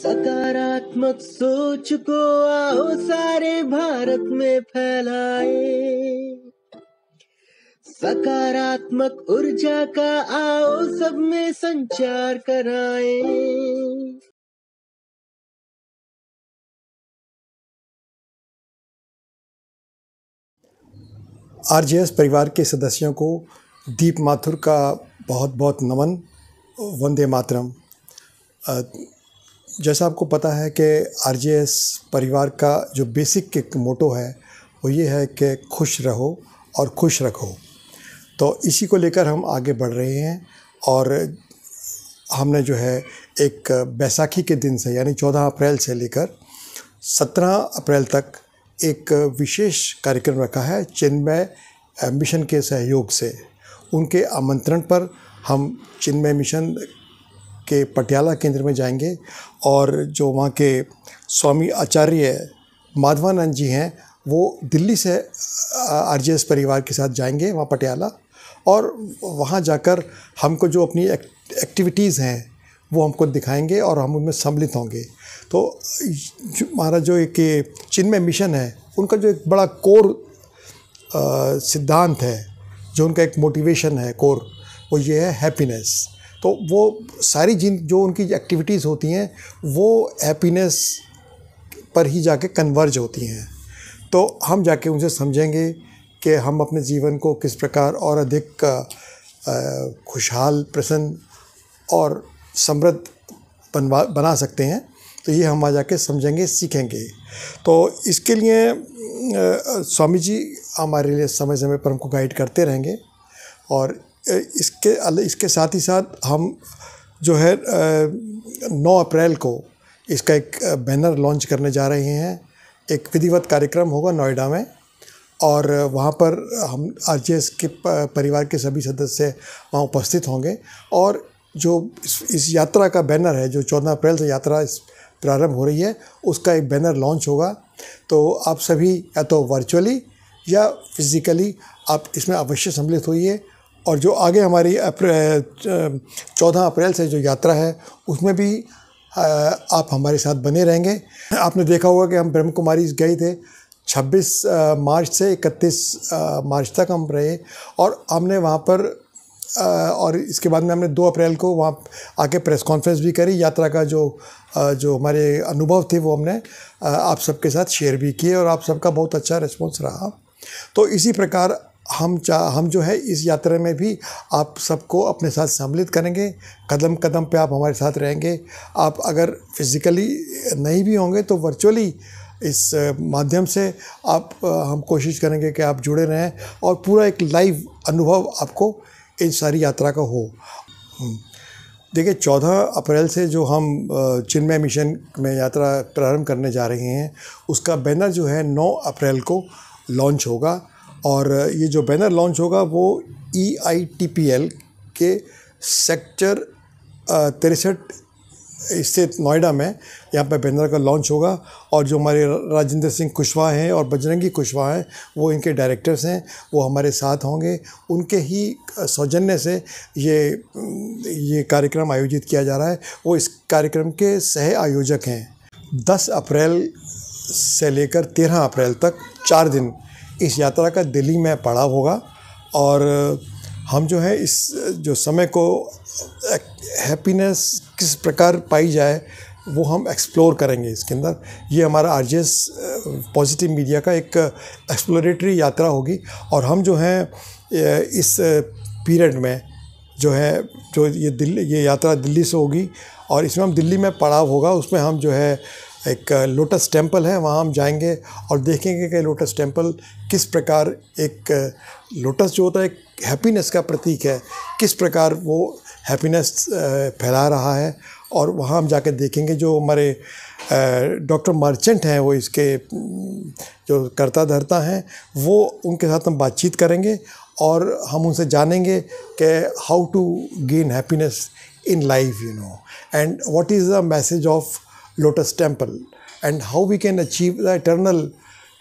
सकारात्मक सोच को आओ सारे भारत में फैलाए। सकारात्मक ऊर्जा का आओ सब में संचार कराए। आरजेएस परिवार के सदस्यों को दीप माथुर का बहुत बहुत नमन। वंदे मातरम। जैसा आपको पता है कि आरजेएस परिवार का जो बेसिक एक मोटो है वो ये है कि खुश रहो और खुश रखो। तो इसी को लेकर हम आगे बढ़ रहे हैं और हमने जो है एक बैसाखी के दिन से यानी 14 अप्रैल से लेकर 17 अप्रैल तक एक विशेष कार्यक्रम रखा है चिन्मय मिशन के सहयोग से। उनके आमंत्रण पर हम चिन्मय मिशन के पटियाला केंद्र में जाएंगे और जो वहाँ के स्वामी आचार्य माधवानंद जी हैं वो दिल्ली से आरजेएस परिवार के साथ जाएंगे वहाँ पटियाला, और वहाँ जाकर हमको जो अपनी एक्टिविटीज़ हैं वो हमको दिखाएंगे और हम उनमें सम्मिलित होंगे। तो हमारा जो एक चिन्मय मिशन है उनका जो एक बड़ा कोर सिद्धांत है, जो उनका एक मोटिवेशन है कोर, वो ये है हैप्पीनेस। तो वो सारी जो उनकी एक्टिविटीज़ होती हैं वो हैप्पीनेस पर ही जाके कन्वर्ज होती हैं। तो हम जाके उनसे समझेंगे कि हम अपने जीवन को किस प्रकार और अधिक खुशहाल, प्रसन्न और समृद्ध बना सकते हैं। तो ये हम वहाँ जाके समझेंगे, सीखेंगे। तो इसके लिए स्वामी जी हमारे लिए समय समय पर हमको गाइड करते रहेंगे। और इसके साथ ही साथ हम जो है 9 अप्रैल को इसका एक बैनर लॉन्च करने जा रहे हैं। एक विधिवत कार्यक्रम होगा नोएडा में और वहाँ पर हम आरजेएस के परिवार के सभी सदस्य वहाँ उपस्थित होंगे। और जो इस यात्रा का बैनर है, जो 14 अप्रैल से यात्रा प्रारंभ हो रही है, उसका एक बैनर लॉन्च होगा। तो आप सभी या तो वर्चुअली या फिज़िकली आप इसमें अवश्य सम्मिलित होइए। और जो आगे हमारी 14 अप्रैल से जो यात्रा है उसमें भी आप हमारे साथ बने रहेंगे। आपने देखा होगा कि हम ब्रह्म कुमारी गए थे 26 मार्च से 31 मार्च तक हम रहे और हमने वहाँ पर और इसके बाद में हमने 2 अप्रैल को वहाँ आके प्रेस कॉन्फ्रेंस भी करी। यात्रा का जो हमारे अनुभव थे वो हमने आप सबके साथ शेयर भी किए और आप सबका बहुत अच्छा रिस्पॉन्स रहा। तो इसी प्रकार हम जो है इस यात्रा में भी आप सबको अपने साथ सम्मिलित करेंगे। कदम कदम पे आप हमारे साथ रहेंगे। आप अगर फिज़िकली नहीं भी होंगे तो वर्चुअली इस माध्यम से हम कोशिश करेंगे कि आप जुड़े रहें और पूरा एक लाइव अनुभव आपको इस सारी यात्रा का हो। देखिए 14 अप्रैल से जो हम चिन्मय मिशन में यात्रा प्रारंभ करने जा रहे हैं उसका बैनर जो है 9 अप्रैल को लॉन्च होगा। और ये जो बैनर लॉन्च होगा वो EITPL के सेक्टर 63 स्थित नोएडा में यहाँ पर बैनर का लॉन्च होगा। और जो हमारे राजेंद्र सिंह कुशवाहा हैं और बजरंगी कुशवाहा हैं वो इनके डायरेक्टर्स हैं, वो हमारे साथ होंगे। उनके ही सौजन्य से ये कार्यक्रम आयोजित किया जा रहा है। वो इस कार्यक्रम के सह आयोजक हैं। 10 अप्रैल से लेकर 13 अप्रैल तक 4 दिन इस यात्रा का दिल्ली में पड़ाव होगा। और हम जो है इस जो समय को हैप्पीनेस किस प्रकार पाई जाए वो हम एक्सप्लोर करेंगे इसके अंदर। ये हमारा आरजेएस पॉजिटिव मीडिया का एक एक्सप्लोरेटरी यात्रा होगी। और हम जो हैं इस पीरियड में जो ये यात्रा दिल्ली से होगी और इसमें हम दिल्ली में पड़ाव होगा। उसमें हम जो है एक लोटस टेम्पल है वहाँ हम जाएंगे और देखेंगे कि लोटस टेम्पल किस प्रकार एक लोटस जो होता है एक हैप्पीनेस का प्रतीक है, किस प्रकार वो हैप्पीनेस फैला रहा है। और वहाँ हम जाकर देखेंगे जो हमारे डॉक्टर मर्चेंट हैं, वो इसके जो कर्ता धर्ता हैं, वो उनके साथ हम बातचीत करेंगे और हम उनसे जानेंगे कि how to gain happiness in life, and what is the message of Lotus Temple and how we can achieve the eternal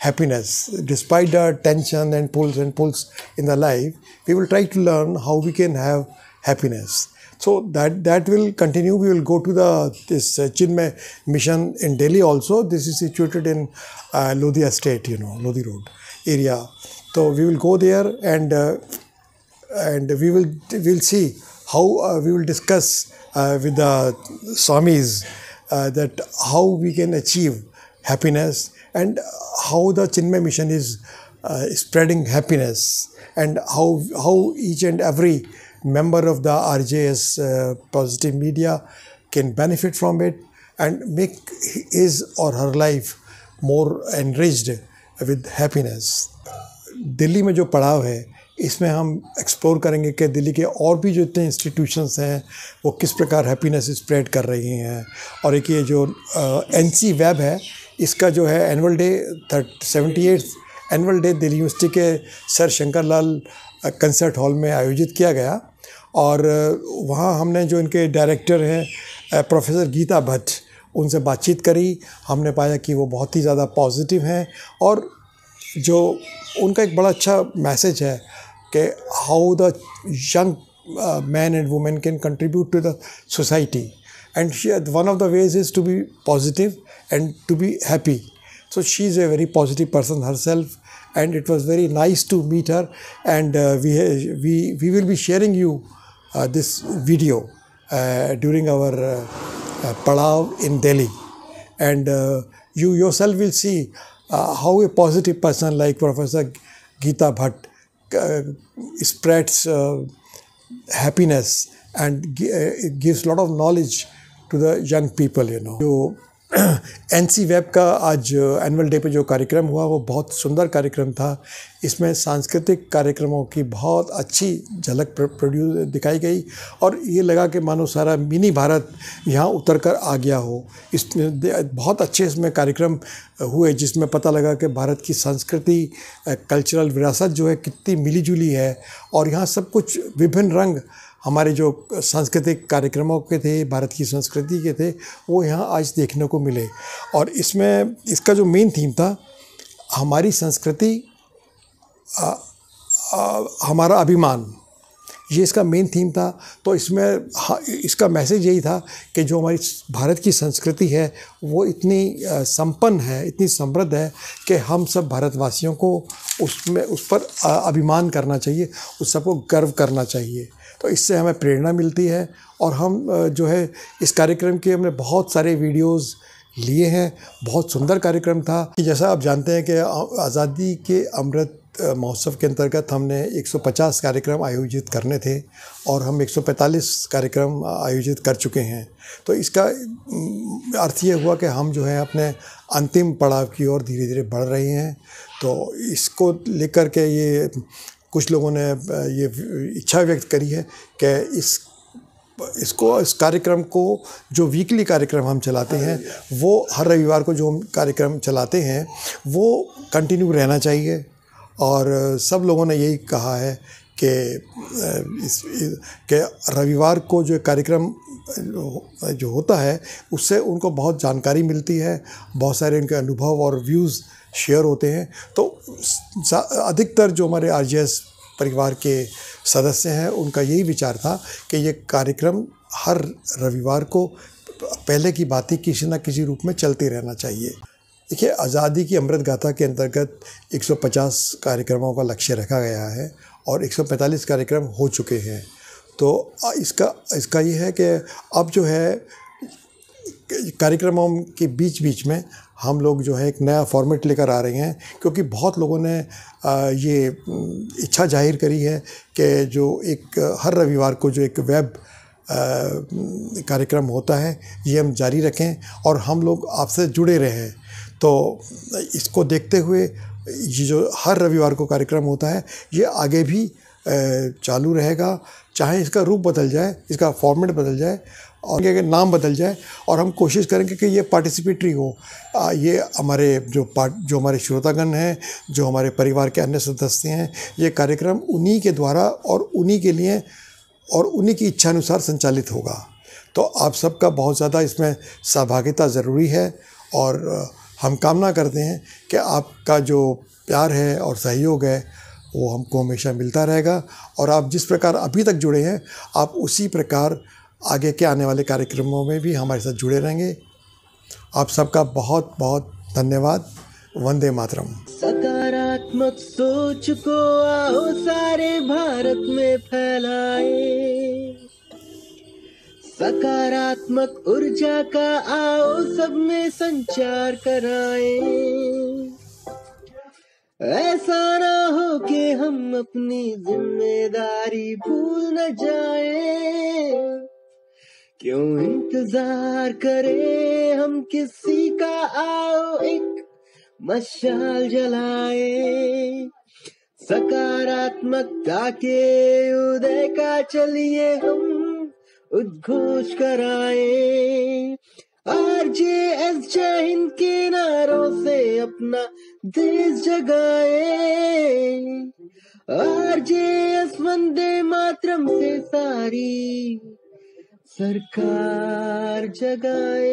happiness despite the tension and pulls in the life. We will try to learn how we can have happiness. So that will continue. We will go to this Chinmay mission in Delhi also. This is situated in Lodi Estate, Lodi Road area. So we will go there and we'll see how we will discuss with the Swamis that how we can achieve happiness and how the Chinmay mission is spreading happiness, and how each and every member of the RJS Positive Media can benefit from it and make his or her life more enriched with happiness. Delhi में जो पड़ाव है इसमें हम explore करेंगे कि दिल्ली के और भी जो इतने इंस्टीट्यूशंस हैं वो किस प्रकार हैप्पीनेस स्प्रेड कर रही हैं। और एक ये जो NC वेब है, इसका जो है annual day 78th annual day Delhi university के sir Shankar Lal concert hall में आयोजित किया गया। और वहाँ हमने जो इनके डायरेक्टर हैं प्रोफेसर गीता भट्ट, उनसे बातचीत करी। हमने पाया कि वो बहुत ही ज़्यादा पॉजिटिव हैं और जो उनका एक बड़ा अच्छा मैसेज है कि how the young man and women can contribute to the society, and one of the ways is to be positive and to be happy. So she is a very positive person herself, and it was very nice to meet her. And we will be sharing you this video during our Padav in Delhi, and you yourself will see how a positive person like Professor Geeta Bhatt spreads happiness and gives a lot of knowledge to the young people. जो NC web का आज annual day पे जो कार्यक्रम हुआ वो बहुत सुंदर कार्यक्रम था. इसमें सांस्कृतिक कार्यक्रमों की बहुत अच्छी झलक प्रोड्यूस दिखाई गई और ये लगा कि मानो सारा मिनी भारत यहाँ उतर कर आ गया हो. इसमें बहुत अच्छे इसमें कार्यक्रम हुए जिसमें पता लगा कि भारत की संस्कृति, कल्चरल विरासत जो है कितनी मिलीजुली है और यहाँ सब कुछ विभिन्न रंग हमारे जो सांस्कृतिक कार्यक्रमों के थे, भारत की संस्कृति के थे, वो यहाँ आज देखने को मिले. और इसमें इसका जो मेन थीम था हमारी संस्कृति हमारा अभिमान, ये इसका मेन थीम था. तो इसमें इसका मैसेज यही था कि जो हमारी भारत की संस्कृति है वो इतनी संपन्न है, इतनी समृद्ध है कि हम सब भारतवासियों को उस पर अभिमान करना चाहिए, उस सबको गर्व करना चाहिए. तो इससे हमें प्रेरणा मिलती है और हम जो है इस कार्यक्रम के हमने बहुत सारे वीडियोस लिए हैं. बहुत सुंदर कार्यक्रम था. जैसा आप जानते हैं कि आज़ादी के अमृत महोत्सव के अंतर्गत हमने 150 कार्यक्रम आयोजित करने थे और हम 145 कार्यक्रम आयोजित कर चुके हैं. तो इसका अर्थ ये हुआ कि हम जो है अपने अंतिम पड़ाव की ओर धीरे धीरे बढ़ रहे हैं. तो इसको लेकर के ये कुछ लोगों ने ये इच्छा व्यक्त करी है कि इस कार्यक्रम को जो वीकली कार्यक्रम हम चलाते हैं वो हर रविवार को जो हम कार्यक्रम चलाते हैं वो कंटिन्यू रहना चाहिए. और सब लोगों ने यही कहा है कि रविवार को जो कार्यक्रम जो होता है उससे उनको बहुत जानकारी मिलती है, बहुत सारे उनके अनुभव और व्यूज़ शेयर होते हैं. तो अधिकतर जो हमारे RJS परिवार के सदस्य हैं उनका यही विचार था कि ये कार्यक्रम हर रविवार को पहले की बात ही किसी न किसी रूप में चलते रहना चाहिए. देखिए, आज़ादी की अमृत गाथा के अंतर्गत 150 कार्यक्रमों का लक्ष्य रखा गया है और 145 कार्यक्रम हो चुके हैं. तो इसका ये है कि अब जो है कार्यक्रमों के बीच में हम लोग जो है एक नया फॉर्मेट लेकर आ रहे हैं, क्योंकि बहुत लोगों ने ये इच्छा जाहिर करी है कि जो एक हर रविवार को जो एक वेब कार्यक्रम होता है ये हम जारी रखें और हम लोग आपसे जुड़े रहें. तो इसको देखते हुए ये जो हर रविवार को कार्यक्रम होता है ये आगे भी चालू रहेगा, चाहे इसका रूप बदल जाए, इसका फॉर्मेट बदल जाए और ये नाम बदल जाए. और हम कोशिश करेंगे कि ये पार्टिसिपेटरी हो. ये हमारे जो हमारे श्रोतागण हैं, जो हमारे परिवार के अन्य सदस्य हैं, ये कार्यक्रम उन्हीं के द्वारा और उन्हीं के लिए और उन्हीं की इच्छा अनुसार संचालित होगा. तो आप सबका बहुत ज़्यादा इसमें सहभागिता ज़रूरी है और हम कामना करते हैं कि आपका जो प्यार है और सहयोग है वो हमको हमेशा मिलता रहेगा. और आप जिस प्रकार अभी तक जुड़े हैं आप उसी प्रकार आगे के आने वाले कार्यक्रमों में भी हमारे साथ जुड़े रहेंगे। आप सबका बहुत बहुत धन्यवाद। वंदे मातरम। सकारात्मक सोच को आओ सारे भारत में फैलाए, सकारात्मक ऊर्जा का आओ सब में संचार कराए। ऐसा ना हो कि हम अपनी जिम्मेदारी भूल न जाए, क्यों इंतजार करें हम किसी का, आओ एक मशाल जलाए। सकारात्मकता के उदय का चलिए हम उद्घोष कराए। RJS जय हिंद के नारों से अपना देश जगाए, RJS वंदे मातरम से सारी सरकार जगाए।